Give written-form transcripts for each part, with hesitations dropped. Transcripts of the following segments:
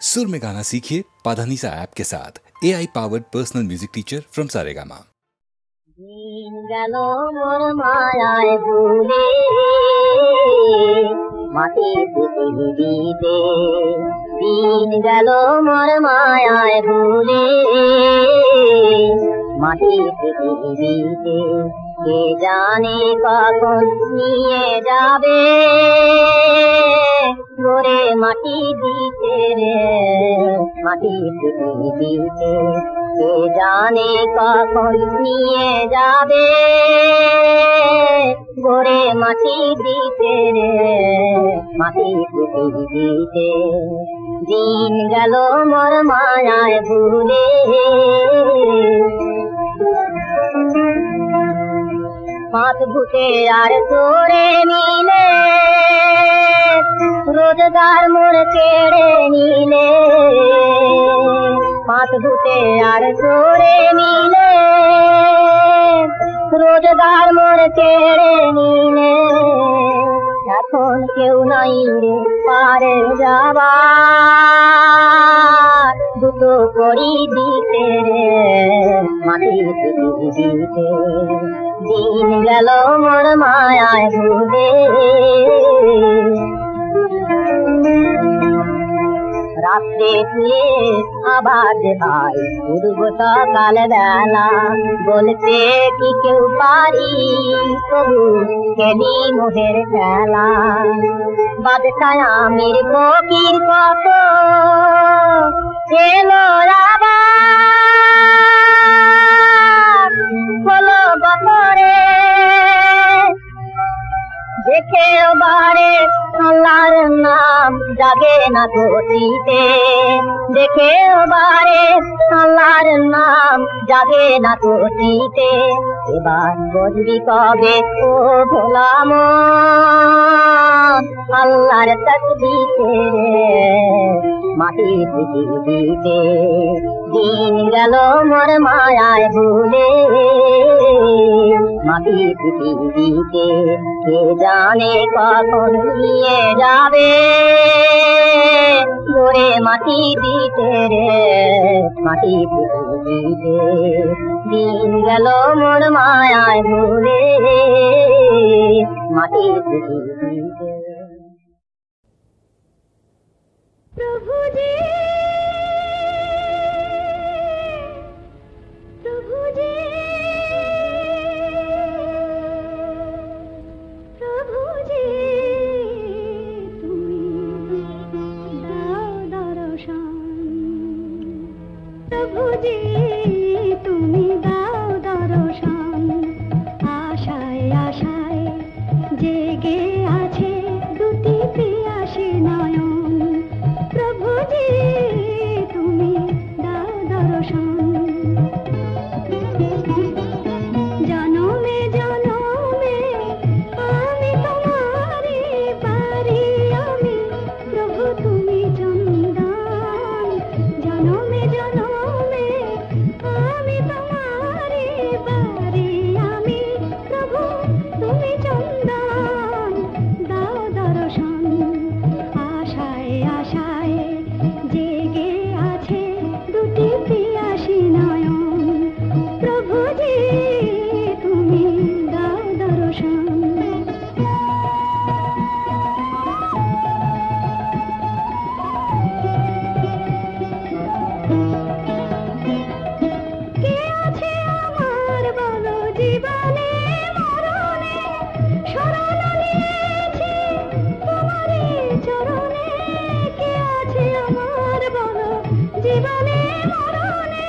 सुर में गाना सीखिए पाधानीसा ऐप के साथ AI powered personal music teacher from Saregama. দিন গেল মোর মায়ায় ভুলে মাটির পৃথিবীতে কে জানে কখন নিয়ে যাবে গোরে মাটি দিতে রে মাটির পৃথিবীতে কে জানে কখন নিয়ে যাবে গোরে মাটি দিতে রে মাটির পৃথিবীতে দিন গেল মোর মায়ায় ভুলে পাঁচ ভূতে আর তোরে মিলে রোজগার মোর কেড়ে নিলে পাঁচ ভূতে আর তোরে মিলে রোজগার মোর কেড়ে নিলে এখন কেউ নাই রে পারে যাবার দুটো করি দিতে রে মাটির পৃথিবীতে দিন গেল মোর মায়ায় ভুলে রাত্রে শুয়ে আবার যে ভাই উঠব সকাল বেলা বলতে কি কেউ পারি তবু কেনি মোহের খেলা বাদশায় আমির ফকির কত এলো আবার হলো বপরে দেখে বারে আল্লাহর নাম জাগে না ঘটিতে দেখে বারে আল্লাহর নাম জাগে না ঘটিতে এবার বুঝবি কবে ও ভোলা মন আল্লাহর তসবিতে মাটির পৃথিবীতে দিন গেল মোর মায়ায় ভুলে মাটির পৃথিবীতে কে জানে কখন নিয়ে যাবে গোরে মাটি দিতে রে মাটির পৃথিবীতে দিন গেল মোর মায়ায় ভুলে মাটির পৃথিবীতে। প্রভু জি প্রভু জি প্রভু জি তুমি দাও দর্শন প্রভু জি তুমি দাও দর্শন আশায় আশায় জেগে আছে দুটি পিয়াসী নয়ন প্রভু জি তুমি দাও দর্শন জনমে জনমে আমি তোমারি পারি আমি প্রভু তুমি চন্দন জনমে জনমে আমি তোমারি পারি আমি প্রভু তুমি চন্দন দাও দর্শন আশায় আশায় জেগে আছে দুটি পিয়াসী নয়ন প্রভু জি তুমি দাও দর্শন কে আছে আমার বলো জীবনে মরণে শরণ নিয়েছি তোমারই চরণে কে আছে আমার বলো জীবনে মরণে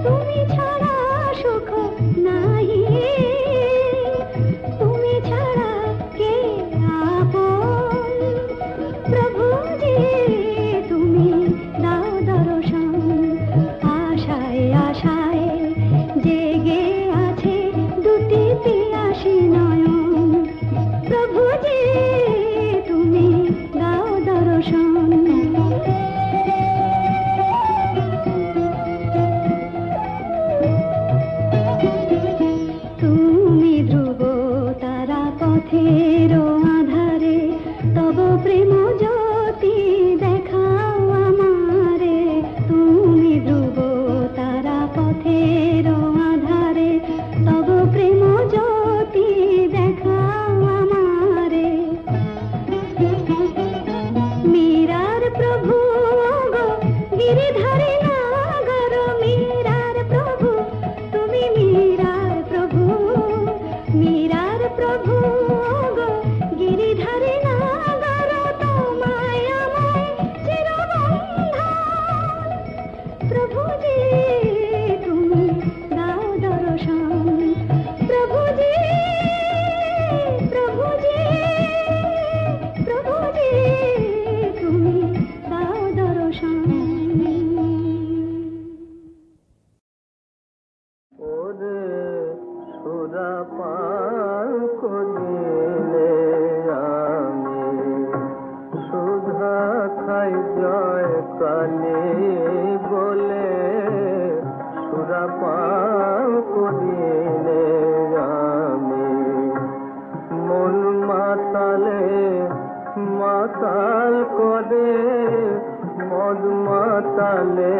তুমি ছাড়া সুখ নাই তুমি ছাড়া কে আপন প্রভু জি তুমি দাও দর্শন আশায় আশায় জেগে আছে দুটি পিয়াসী নয়ন প্রভু জি তুমি দাও দর্শন কালে বলে সুরাপান করিলে আমি মন মাতালে মাতাল করে মদ মাতালে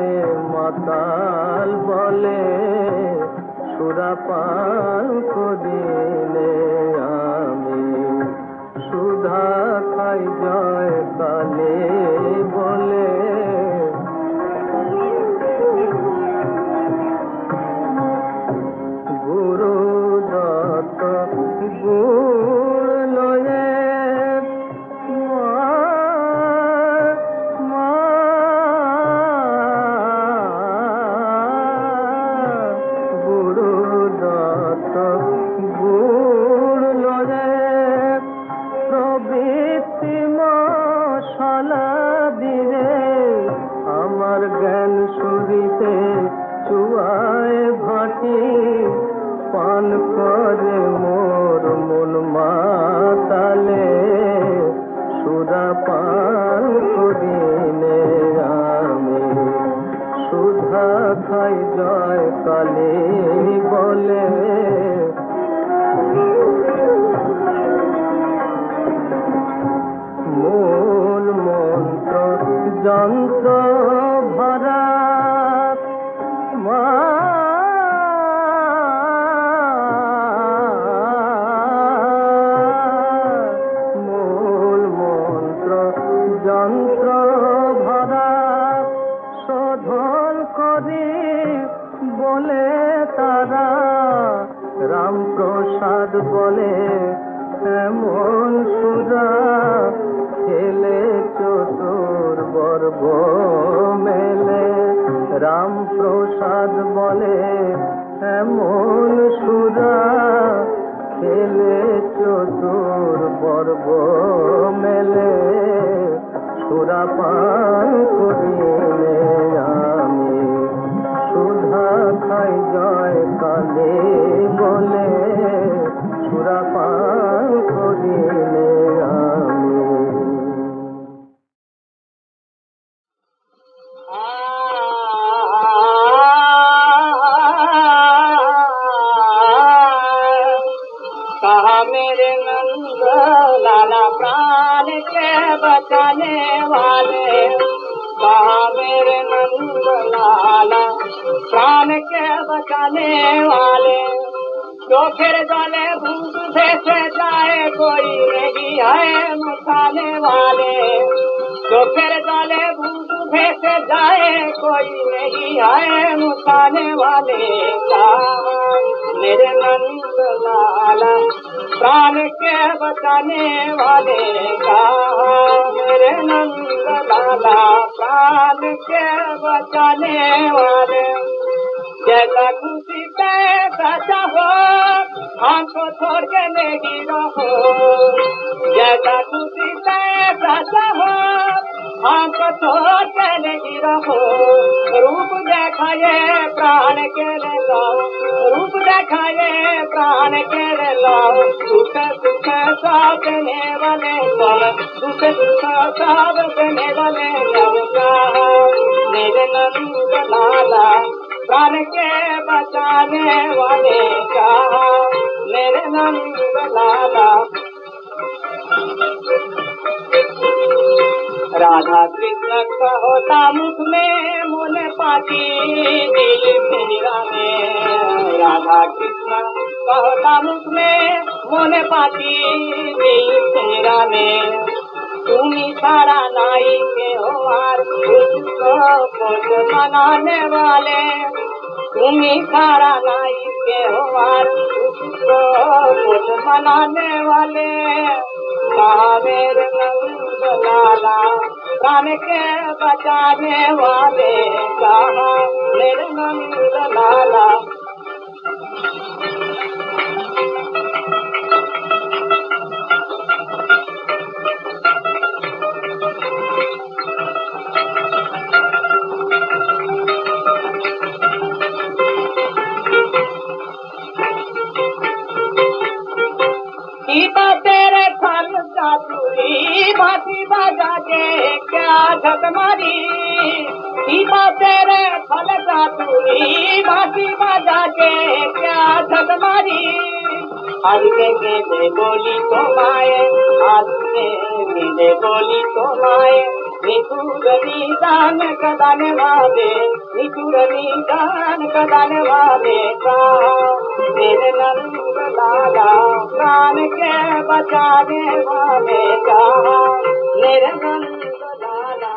মাতাল বলে সুরাপান করিলে আমি সুধা খাই জয় কালে বলে গুরু দত্ত গুড় লয়ে গুরু দত্ত গুড় লয়ে প্রবৃত্তি মশলা দিলে আমার জ্ঞান সুরিতে চুয়ায় ভাটি পান করে মোর মন মাতালে সুরা পান করিলে আমি সুধা খাই জয় কালে বলে মূল মন্ত্র যন্ত্র ভরা মূল মন্ত্র যন্ত্র ভরা শোধন করি বলে তারা রামপ্রসাদ বলে এমন সুরা খেলে চতুর্বর্গ মেলে রামপ্রসাদ বলে এমন সুরা খেলে চতুর্বর্গ মেলে সুরা পান করিলে আমি সুধা খাই জয় কালে বলে সুরা পান করিলে আমি कहा मेरे नंद लाला प्राण के बचाने वाले कहा मेरे नंद लाला प्राण के बचाने वाले तो फिर जले भूख से जाए कोई नहीं है मचाने वाले तो फिर जले भूख से जाए कोई नहीं है मचाने वाले कहा मेरे नंद लाला प्राण के बचाने वाले कहा मेरे नंद लाला प्राण के बचाने वाले जैसा खुशी पैसा हो हमको छोड़ के नहीं रहो जैसा खुशी पैसा हो हमको छोड़ के नहीं रहो रूप देखाए प्राण के लाओ रूप देखाए प्राण के लाओ सुख सुख सब देने वाले सुख सुख सब देने वाले अब कहा मेरे नंद लाला प्राण के बचाने वाले कहा मेरे नंद लाला राधा कृष्ण कहता मुख में मोन पाती दिल मेरा में राधा कृष्ण कहता मुख में मोन पाती दिल मेरा में तुम्ही सारा नाई के हो और उसको खुद मनाने वाले तुम्ही सारा नाई के हो और उसको खुद मनाने वाले कहा मेरे नंद लाला प्राण के बचाने वाले कहा मेरे नंद लाला तेरे फल चातुरी बांसी बजा के क्या झक मारी, दीपा तेरे फल का तूरी, बांसी बजा के क्या झक मारी। आज के गेले बोली तो माए, आज के गेले बोली तो माए, निठुरनी दान कदाने वाले, निठुरनी दान कदाने वाले का मेरे नंद लाला प्राण के बचाने वाले का मेरे नंद लाला।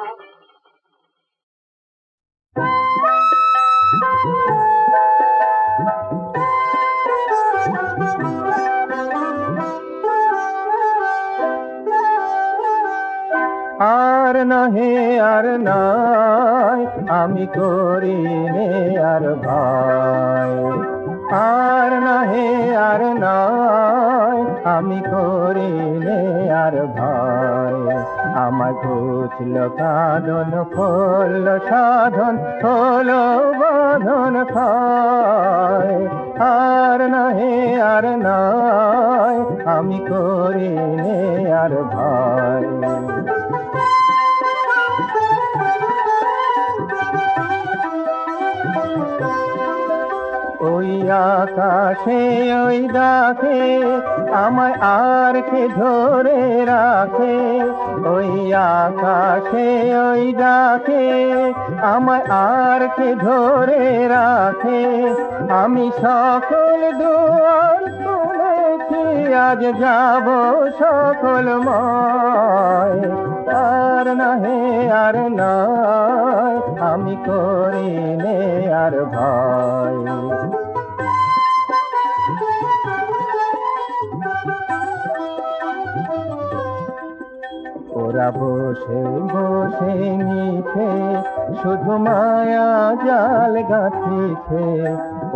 আর নহে আর নাই আমি করিনে আর ভাই, আর নহে আর নাই আমি করিনে আর ভাই। আমার ঘুচল কাঁদন ফল সাধন হলো বাঁধন খায়, আর নহে আর নাই আমি করিনে আর ভাই। ওই আকাশে ওই ডাকে আমায় আর কে ধরে রাখে, ওই আকাশে ওই ডাকে আমায় আর কে ধরে রাখে। আমি সকল দুয়ার খুলেছি আজ যাব সকলময়, আর নহে আর নয় আমি করিনে আর ভাই। ওরা বসে বসে নিছে শুধু মায়া জাল গাঁথিছে,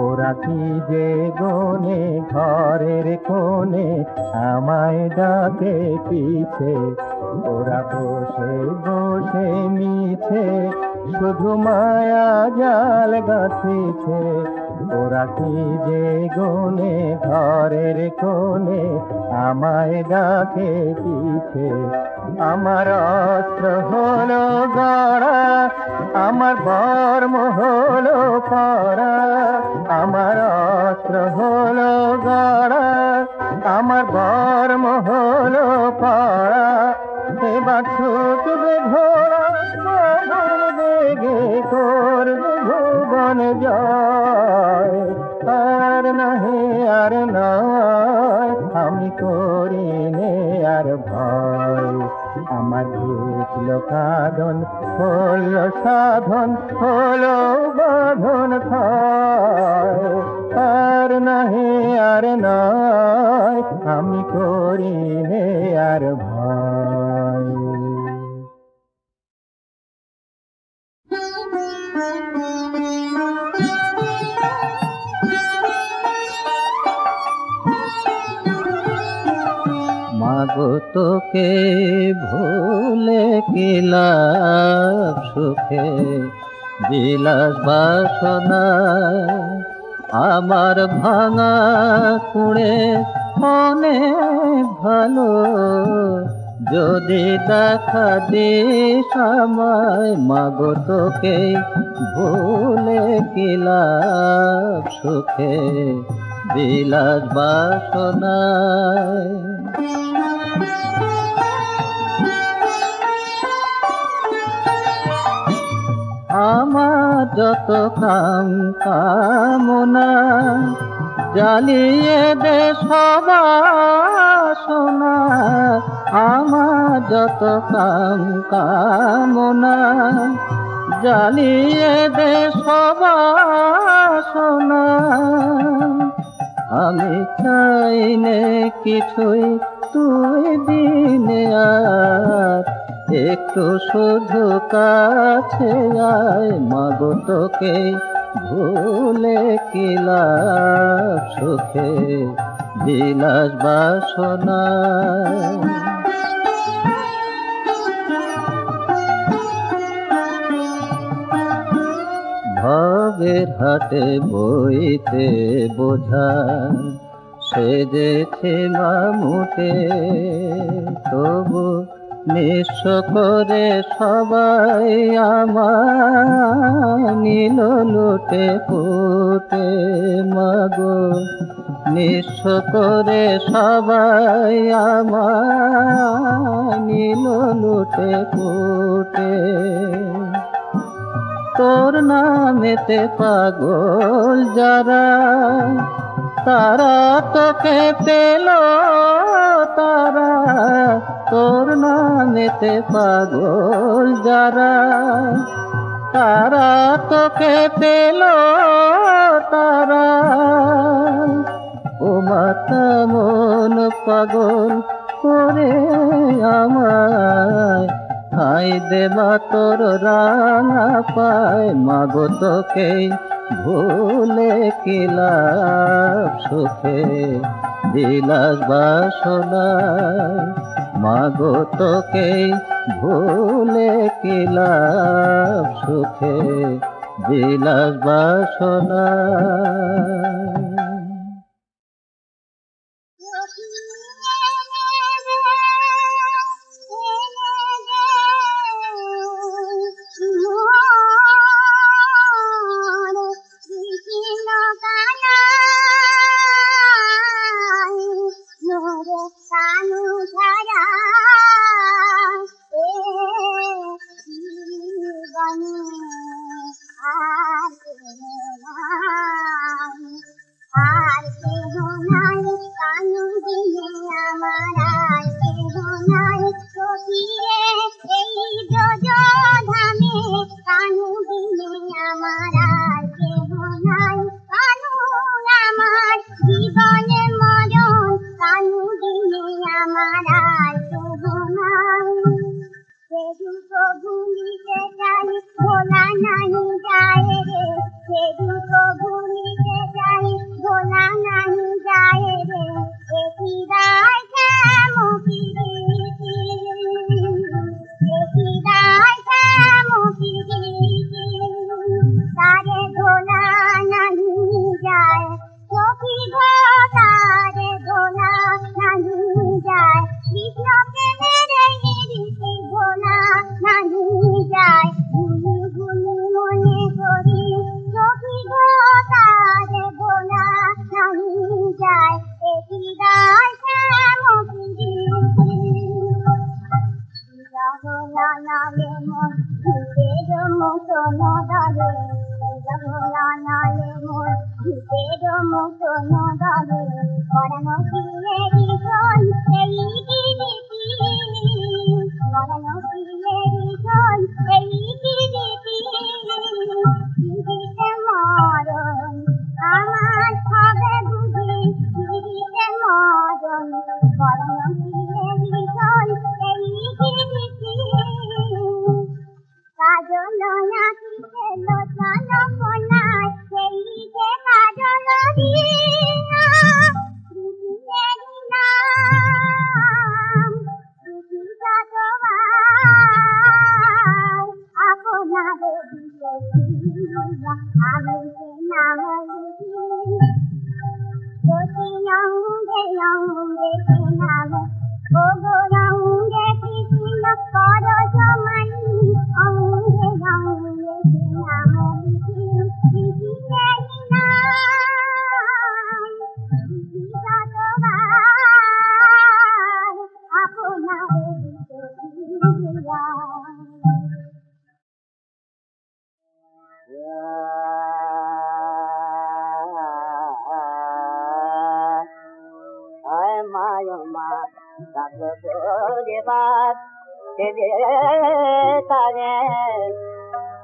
ওরা কি যে গনে ঘরের কোণে আমায় ডাকে পিছে। ওরা বসে বসে মিছে শুধু মায়া জাল গাঁথিছে, ওরা কি যে গনে ঘরের কোণে আমায় ডাকে পিছে। আমার অস্ত্র হলো গড়া, আমার বর্ম হলো পরা, আমার অস্ত্র হলো গড়া, আমার বর্ম হলো পরা। এবার ছুটবে ঘোড়া বেগে করবে ভুবন জয়, আর নহে আর নয় আমি করিনে আর ভয়। আমার ঘুচল কাঁদন হল সাধন হলো বাঁধন খায়, আর নহে আর নয় আমি করিনে আর ভয়। মাগো তোকে ভুলে কি লাভ সুখে বিলাস বাসনা, আমার ভাঙা কুড়ে মনে ভালো যদি দেখা দিস আমায়। মাগো তোকে ভুলে কি লাভ সুখে বিলাস বাসনায়। আমার যত কাম কামনা জ্বালিয়ে দে সবাসনা, আমার যত কাম কামনা জ্বালিয়ে দে সবাসনা। আমি চাইনে কিছুই তুই দিনে আর একটু শুধু কাছে আয়। মাগো তোকে ভুলে কি লাভ সুখে বিলাস বাসনা। ভবের হাটে বইতে বোঝা সেজেছে মামুটে, তবু নিঃস্ব করে সবাই আমার নিল লুটে পুটে মাগো, নিঃস্ব করে সবাই আমার নিল লুটে পুটে। তোর নামেতে পাগল যারা, তারা তোকে পেল তারা, তোর নামেতে পাগল যারা, তারা তোকে পেল তারা। ও মাতা মন পাগল করে আমায়, হাই দে মা তোর রাঙা পায়, মাগো তোকে ভুলে কি লাভ সুখে বিলাস বাসনায়, মাগো তোকে ভুলে কি লাভ সুখে বিলাস বাসনায়।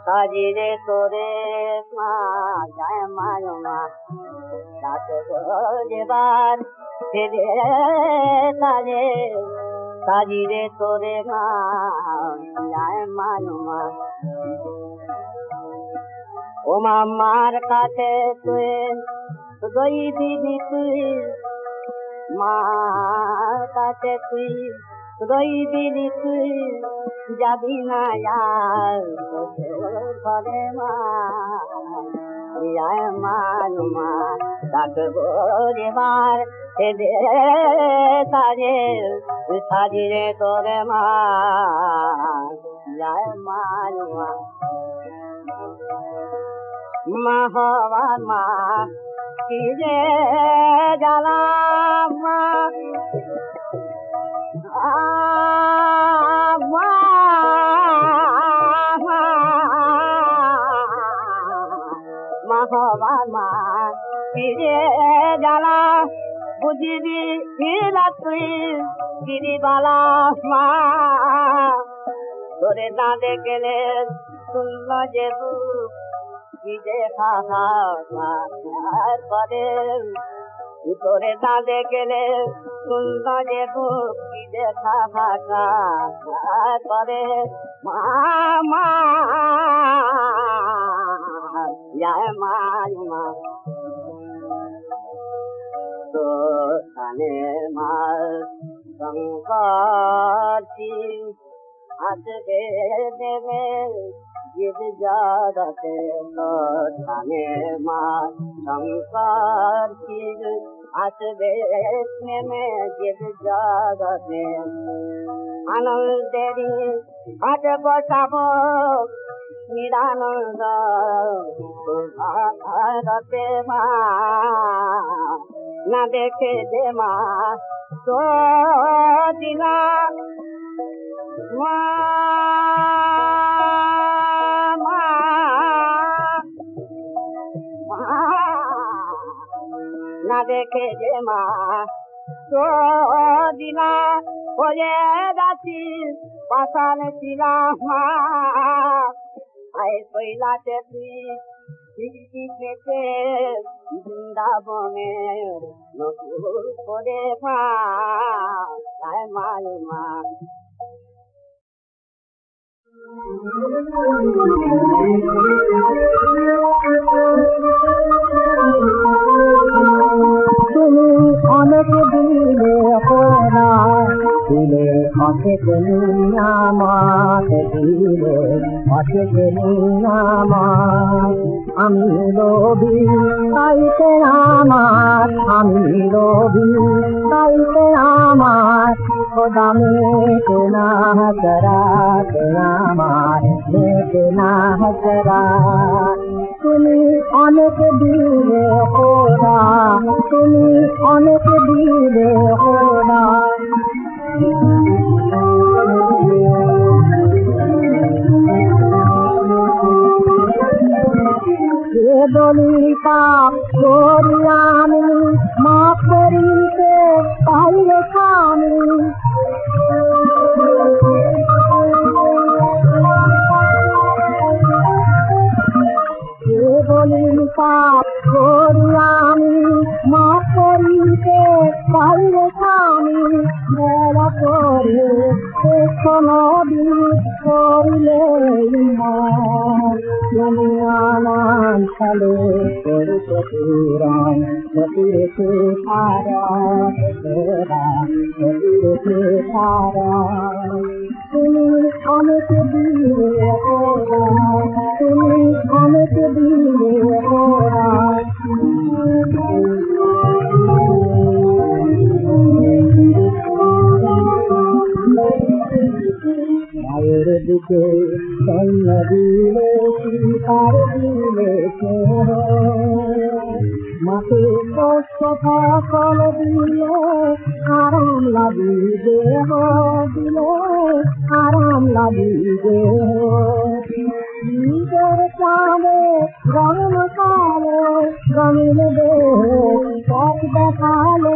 সাজিরে তোরে মা যায় মায় মা ডাক যেবার ফেরে তারে সাজিরে তোরে মা যায় মায় মা। ও মামার কাছে তুই দই দিবি তুই, মার কাছে তুই দই দিবি তুই, যাবি না ঘরে মা যায় মা ডাকবো এবার সাজে সাজিরে তোরে মা যায় মা মা হবার মা কি যে জ্বালা মা মা হবার মা কি যে জ্বালা বুঝিবি তুই গিরিবালা মা তোরে না দেখলে শুনল যে কি যে করে তোরে না দেখলে শুনল যে কি যে করে মা মা মা মা তো কানে মার শঙ্করী আসবে দেবে গীত জগতে তো কানে মার শঙ্করী আসবে নেমে গীত জগতে আনন্দেরই আজ বসাবো নিরানন্দ ভারতে মা না দেখে যে মা তো দিলা মা না দেখে যে মা তো দিলা ওরে যাচ্ছি পাশান ছিলা মা আয় কইলাতে তুই খেতে বৃন্দাবনে নকুল করে মা মায় মা তুমি অনেক দিলে হোনা দিলে অনেক নিয়ামত দিলে অনেক নিয়ামত আমি লোভী তাইতে আমার আমি লোভী তাইতে আমার খোদা মেতে না করা আমার মেতে না করা তুমি অনেক দিলে হোনা তুমি অনেক দিলে হোনা বলি পাপ করি আমি মাফ করিতে পাইলে স্বামী বলি পাপ করি আমি মাফ করিতে পাইলে স্বামী বেলা করে নদী করিলে আনান ফলে করতে পুরাণ গতিরেছে সারা গতিরেছে সারা তুমি অনেক দিলে ওরা তুমি অনেক দিলে ওরা মায়ের দিকে সৈন্য দিলে তার দিলে মাকে কষ্ট ফল দিলে আরাম লাগিবে দিলে আরাম লাগিবে নিজের চাঁদে রঙ কালো রঙিন দেহ পথ দেখালো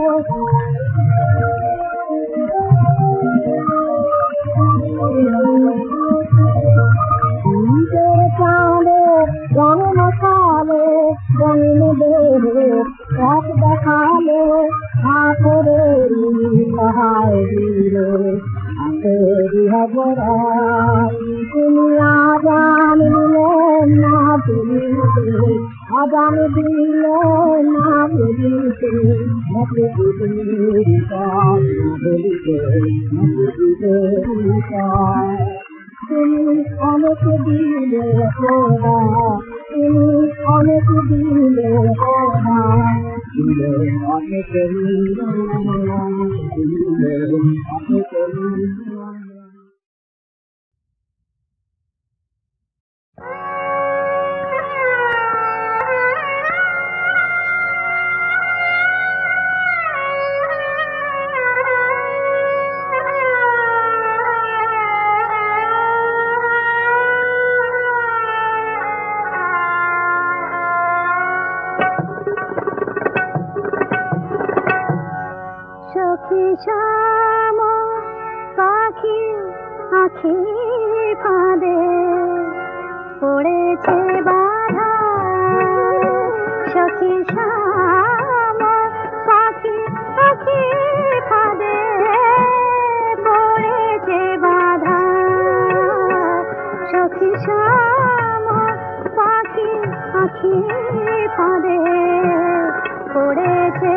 নিজের চাঁদে রঙ কালো রঙিন দেহ পথ দেখালো হাতের সহায় দিলে হাতের হবরা তুমি আজান দিলেন না দিলিতে আজান দিলেন না দিলিতে মতে দিলিতে তুমি অনেক দিলে হোনা তুমি অনেক দিলে হোনা শ্যাম পাখি আখি ফাঁদে পড়েছে বাধা সখী শ্যাম পাখি আখি ফাঁদে পড়েছে বাধা সখী শ্যাম পাখি আখি ফাঁদে পড়েছে